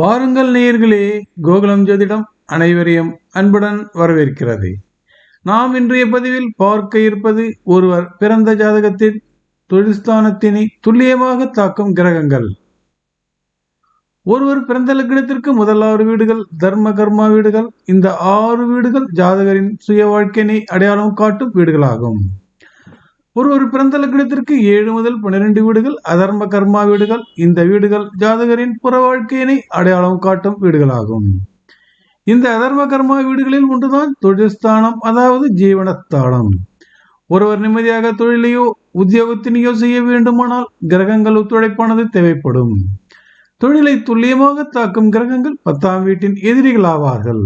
வாருங்கள் நேயர்களே, கோகுலம் ஜோதிடம் அனைவரையும் அன்புடன் வரவேற்கிறது. நாம் இன்றைய பதிவில் பார்க்க இருப்பது ஒருவர் பிறந்த ஜாதகத்தில் தொழில்ஸ்தானத்தினை துல்லியமாக தாக்கும் கிரகங்கள். ஒருவர் பிறந்த லக்னத்திற்கு முதல் 6 வீடுகள் தர்ம கர்மா வீடுகள். இந்த 6 வீடுகள் ஜாதகரின் சுய வாழ்க்கையினை அடையாளம் காட்டும் வீடுகளாகும். ஒருவர் பிறந்த லக்னத்திற்கு 7 முதல் 12 வீடுகள் அதர்ம கர்மா வீடுகள். இந்த வீடுகள் ஜாதகரின் புற வாழ்க்கையினை அடையாளம் காட்டும் வீடுகளாகும். இந்த அதர்ம கர்மா வீடுகளில் ஒன்றுதான் தொழில்ஸ்தானம், அதாவது ஜீவனஸ்தானம். ஒருவர் நிம்மதியாக தொழிலையோ உத்தியோகத்தினையோ செய்ய வேண்டுமானால் கிரகங்கள் ஒத்துழைப்பானது தேவைப்படும். தொழிலை துல்லியமாக தாக்கும் கிரகங்கள் 10ஆம் வீட்டின் எதிரிகள் ஆவார்கள்.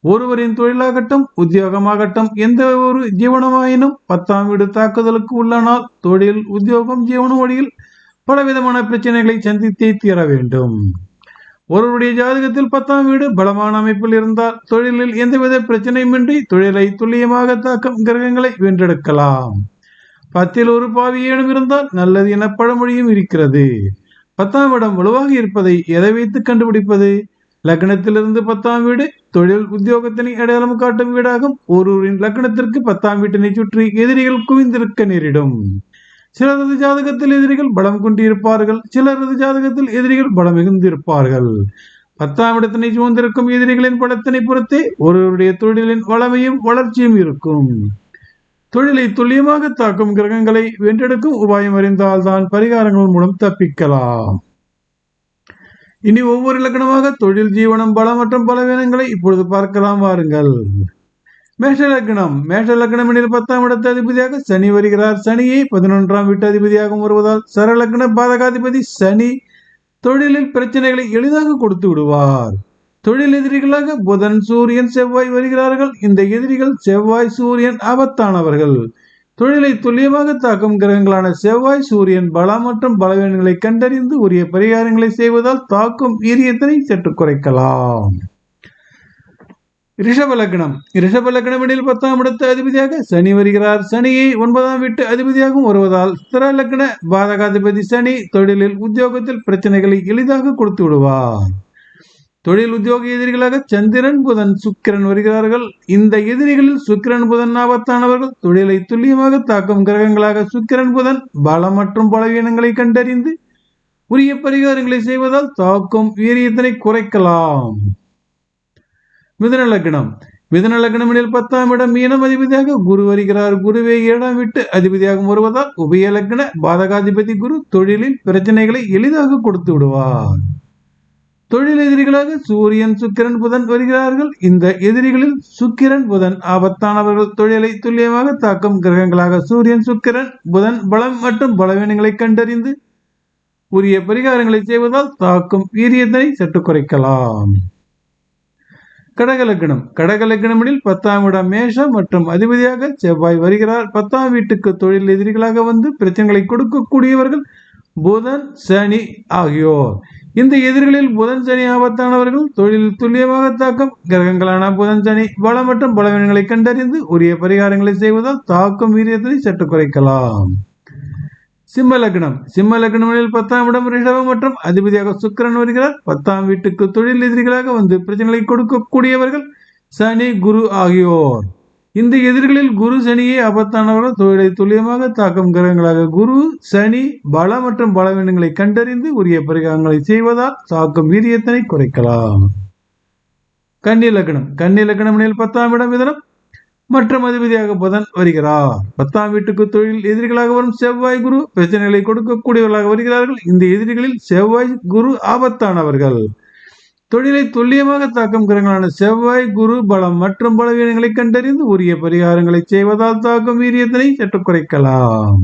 ஒருவரின் தொழிலாகட்டும் உத்தியோகமாகட்டும் எந்த ஒரு ஜீவனமாயினும் 10ஆம் வீடு தாக்குதலுக்கு உள்ளனால் தொழில் உத்தியோகம் ஜீவன வழியில் பலவிதமான பிரச்சனைகளை சந்தித்தே தீர வேண்டும். ஒருவருடைய ஜாதகத்தில் 10ஆம் வீடு பலமான அமைப்பில் இருந்தால் தொழிலில் எந்தவித பிரச்சனையுமின்றி தொழிலை துல்லியமாக தாக்கும் கிரகங்களை வென்றெடுக்கலாம். 10ல் ஒரு பாவி ஏனும் இருந்தால் நல்லது என பழமொழியும் இருக்கிறது. 10ஆம் இடம் வலுவாக இருப்பதை எதை வைத்து கண்டுபிடிப்பது? லக்னத்திலிருந்து 10ஆம் வீடு தொழில் உத்தியோகத்தினை அடையாளம் காட்டும் வீடாகும். ஒருவரின் லக்னத்திற்கு 10ஆம் வீட்டினை சுற்றி எதிரிகள் குவிந்திருக்க நேரிடும். சிலரது ஜாதகத்தில் எதிரிகள் பலம் கொண்டிருப்பார்கள், சிலரது ஜாதகத்தில் எதிரிகள் பலம் மிகுந்திருப்பார்கள். 10ஆம் இடத்தினை சூழ்ந்திருக்கும் எதிரிகளின் பலத்தினை பொறுத்தே ஒருவருடைய தொழிலின் வளமையும் வளர்ச்சியும் இருக்கும். தொழிலை துல்லியமாக தாக்கும் கிரகங்களை வென்றெடுக்கும் உபாயம் அறிந்தால்தான் பரிகாரங்கள் மூலம் தப்பிக்கலாம். இனி ஒவ்வொரு இலக்கணமாக தொழில் ஜீவனம் பலம் மற்றும் பலவீனங்களை இப்பொழுது பார்க்கலாம் வாருங்கள். மேஷ லக்னம். மேஷ லக்னம் எனில் 10ஆம் இடத்து அதிபதியாக சனி வருகிறார். சனியை 11ஆம் வீட்டு அதிபதியாக வருவதால் சரலக்ன பாதகாதிபதி சனி தொழிலில் பிரச்சனைகளை எளிதாக கொடுத்து விடுவார். தொழில் எதிரிகளாக புதன் சூரியன் செவ்வாய் வருகிறார்கள். இந்த எதிரிகள் செவ்வாய் சூரியன் ஆபத்தானவர்கள். தொழிலை துல்லியமாக தாக்கும் கிரகங்களான செவ்வாய் சூரியன் பலம் மற்றும் பலவீனங்களை கண்டறிந்து உரிய பரிகாரங்களை செய்வதால் தாக்கும் வீரியத்தினை சற்று குறைக்கலாம். ரிஷப லக்னம். ரிஷப லக்னம் எனில் 10ஆம் இடத்து அதிபதியாக சனி வருகிறார். சனியை 9ஆம் வீட்டு அதிபதியாகவும் வருவதால் ஸ்திர லக்ன பாதகாதிபதி சனி தொழிலில் உத்தியோகத்தில் பிரச்சனைகளை எளிதாக கொடுத்து விடுவார். தொழில் உத்தியோக எதிரிகளாக சந்திரன் புதன் சுக்கிரன் வருகிறார்கள். இந்த எதிரிகளில் சுக்கிரன் புதன் ஆபத்தானவர்கள். தொழிலை துல்லியமாக தாக்கும் கிரகங்களாக சுக்கிரன் புதன் பலம் மற்றும் பலவீனங்களை கண்டறிந்து உரிய பரிகாரங்களை செய்வதால் தாக்கும் வீரியத்தினை குறைக்கலாம். மிதுன லக்னம். மிதுன லக்னம் எனில் 10ஆம் இடம் மீனம் அதிபதியாக குரு வருகிறார். குருவை 7ஆம் வீட்டு அதிபதியாக வருவதால் உபய லக்ன பாதகாதிபதி குரு தொழிலில் பிரச்சனைகளை எளிதாக கொடுத்து விடுவார். தொழில் எதிரிகளாக சூரியன் சுக்கிரன் புதன் வருகிறார்கள். இந்த எதிரிகளில் சுக்கிரன் புதன் ஆபத்தானவர்கள். தொழிலை துல்லியமாக தாக்கும் கிரகங்களாக சூரியன் சுக்கிரன் புதன் பலம் மற்றும் பலவீனங்களை கண்டறிந்து உரிய பரிகாரங்களை செய்வதால் தாக்கும் வீரியத்தினை சற்று குறைக்கலாம். கடகலக்கணம். கடகலக்கணமெனில் 10ஆம் இடம் மேஷம் மற்றும் அதிபதியாக செவ்வாய் வருகிறார். 10ஆம் வீட்டுக்கு தொழில் எதிரிகளாக வந்து பிரச்சனைகளை கொடுக்கக்கூடியவர்கள் புதன் சனி ஆகியோர். இந்த எதிரிகளில் புதன் சனி ஆபத்தானவர்கள். தொழில் துல்லியமாக தாக்கும் கிரகங்களான புதன் சனி பலம் மற்றும் பலவீனங்களை கண்டறிந்து உரிய பரிகாரங்களை செய்வதால் தாக்கும் வீரியத்தினை சற்று குறைக்கலாம். சிம்ம லக்னம். சிம்ம லக்னமெனில் 10ஆம் இடம் ரிஷபம் மற்றும் அதிபதியாக சுக்கிரன் வருகிறார். 10ஆம் வீட்டுக்கு தொழில் எதிரிகளாக வந்து பிரச்சனைகளை கொடுக்கக்கூடியவர்கள் சனி குரு ஆகியோர். இந்த எதிரிகளில் குரு சனியை ஆபத்தானவர்கள். தொழிலை துல்லியமாக தாக்கும் கிரகங்களாக குரு சனி பலம் மற்றும் பலவீனங்களை கண்டறிந்து உரிய பரிகாரங்களை செய்வதால் தாக்கும் வீரியத்தினை குறைக்கலாம். கன்னி லக்னம். கன்னி லக்னமெனில் 10ஆம் இடம் மிதுனம் மற்றும் அதிபதியாக புதன் வருகிறார். 10ஆம் வீட்டுக்கு தொழில் எதிரிகளாக வரும் செவ்வாய் குரு பிரச்சனைகளை கொடுக்கக்கூடியவர்களாக வருகிறார்கள். இந்த எதிரிகளில் செவ்வாய் குரு ஆபத்தானவர்கள். தொழிலை துல்லியமாக தாக்கும் கிரகங்களான செவ்வாய் குரு பலம் மற்றும் பலவீனங்களை கண்டறிந்து உரிய பரிகாரங்களை செய்வதால் தாக்கும் வீரியத்தினை சற்று குறைக்கலாம்.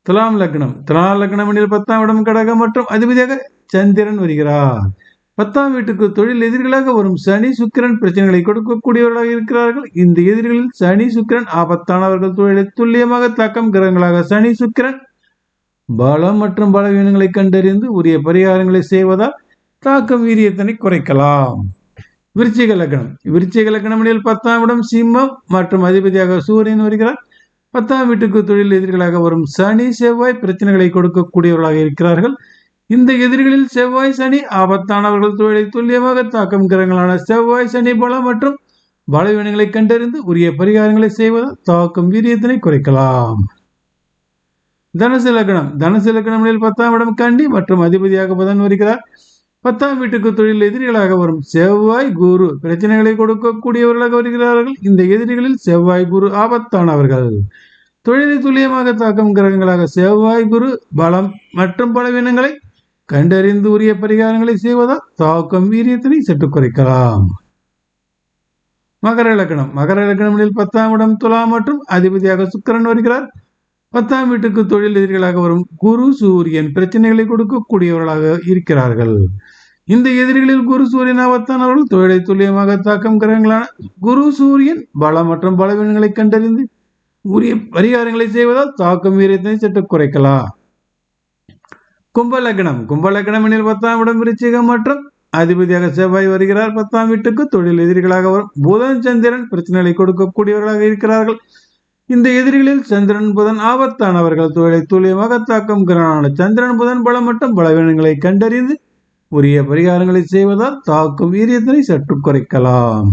துலாம் லக்னம். துலாம் லக்னம் எனில் 10ஆம் இடம் கடகம் மற்றும் அதிபதியாக சந்திரன் வருகிறார். 10ஆம் வீட்டுக்கு தொழில் எதிரிகளாக வரும் சனி சுக்கிரன் பிரச்சனைகளை கொடுக்கக்கூடியவர்களாக இருக்கிறார்கள். இந்த எதிரிகளில் சனி சுக்கிரன் ஆபத்தானவர்கள். தொழிலை துல்லியமாக தாக்கும் கிரகங்களாக சனி சுக்கிரன் பலம் மற்றும் பலவீனங்களை கண்டறிந்து உரிய பரிகாரங்களை செய்வதால் தாக்கும் வீரியத்தினை குறைக்கலாம். விருச்சிக லக்னம். விருச்சிக லக்னம் எனில் 10ஆம் இடம் சிம்மம் மற்றும் அதிபதியாக சூரியன் வருகிறார். 10ஆம் வீட்டுக்கு தொழில் எதிரிகளாக வரும் சனி செவ்வாய் பிரச்சனைகளை கொடுக்கக்கூடியவர்களாக இருக்கிறார்கள். இந்த எதிரிகளில் செவ்வாய் சனி ஆபத்தானவர்கள் தொழிலை துல்லியமாக தாக்கும் கிரகங்களான செவ்வாய் சனி பலம் மற்றும் பலவீனங்களை கண்டறிந்து உரிய பரிகாரங்களை செய்வதால் தாக்கும் வீரியத்தினை குறைக்கலாம். தனுசு லக்னம். தனுசு லக்னங்களில் 10ஆம் இடம் கன்னி மற்றும் அதிபதியாக புதன் வருகிறார். 10ஆம் வீட்டுக்கு தொழில் எதிரிகளாக வரும் செவ்வாய் குரு பிரச்சனைகளை கொடுக்கக்கூடியவர்களாக வருகிறார்கள். இந்த எதிரிகளில் செவ்வாய் குரு ஆபத்தானவர்கள். தொழிலை துல்லியமாக தாக்கும் கிரகங்களாக செவ்வாய் குரு பலம் மற்றும் பலவீனங்களை கண்டறிந்து உரிய பரிகாரங்களை செய்வதால் தாக்கும் வீரியத்தினை சற்று குறைக்கலாம். மகர இலக்கணம். மகர இலக்கணங்களில் 10ஆம் இடம் துலா மற்றும் அதிபதியாக சுக்கிரன் வருகிறார். 10ஆம் வீட்டுக்கு தொழில் எதிரிகளாக வரும் குரு சூரியன் பிரச்சனைகளை கொடுக்கக்கூடியவர்களாக இருக்கிறார்கள். இந்த எதிரிகளில் குரு சூரியன் ஆபத்தானவர்கள். தொழிலை துல்லியமாக தாக்கும் கிரகங்களான குரு சூரியன் பலம் மற்றும் பலவீனங்களை கண்டறிந்து உரிய பரிகாரங்களை செய்வதால் தாக்கும் வீரியத்தினை சற்று குறைக்கலாம். கும்பலக்கணம். கும்பலக்கணம் எனில் 10ஆம் இடம் விருச்சிகம் மற்றும் அதிபதியாக செவ்வாய் வருகிறார். 10ஆம் வீட்டுக்கு தொழில் எதிரிகளாக வரும் புதன் சந்திரன் பிரச்சனைகளை கொடுக்கக்கூடியவர்களாக இருக்கிறார்கள். இந்த எதிரிகளில் சந்திரன் புதன் ஆபத்தானவர்கள். தொழிலை துல்லியமாக தாக்கும் கிரகங்களான சந்திரன் புதன் பலம் மற்றும் பலவீனங்களை கண்டறிந்து உரிய பரிகாரங்களை செய்வதால் தாக்கும் வீரியத்தினை சற்று குறைக்கலாம்.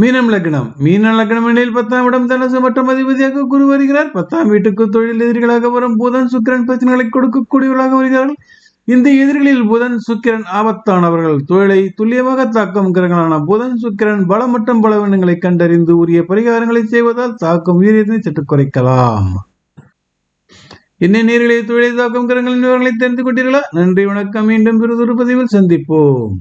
மீனம் லக்னம். மீன லக்னம் எனில் 10ஆம் இடம் தனுசு மற்றும் அதிபதியாக குரு வருகிறார். 10ஆம் வீட்டுக்கு தொழில் எதிரிகளாக வரும் புதன் சுக்கிரன் பிரச்சனைகளை கொடுக்கக்கூடியவர்களாக வருகிறார்கள். இந்த எதிரிகளில் புதன் சுக்கிரன் ஆபத்தானவர்கள். தொழிலை துல்லியமாக தாக்கும் கிரகங்களான புதன் சுக்கிரன் பலம் மற்றும் பலவீனங்களை கண்டறிந்து உரிய பரிகாரங்களை செய்வதால் தாக்கும் வீரியத்தினை சற்று குறைக்கலாம். என்ன நேர்களை தொழிலை தாக்கும் கிரகங்களின் விவரங்களை தெரிந்து கொண்டீர்களா? நன்றி, வணக்கம். மீண்டும் பிறதொரு பதிவில் சந்திப்போம்.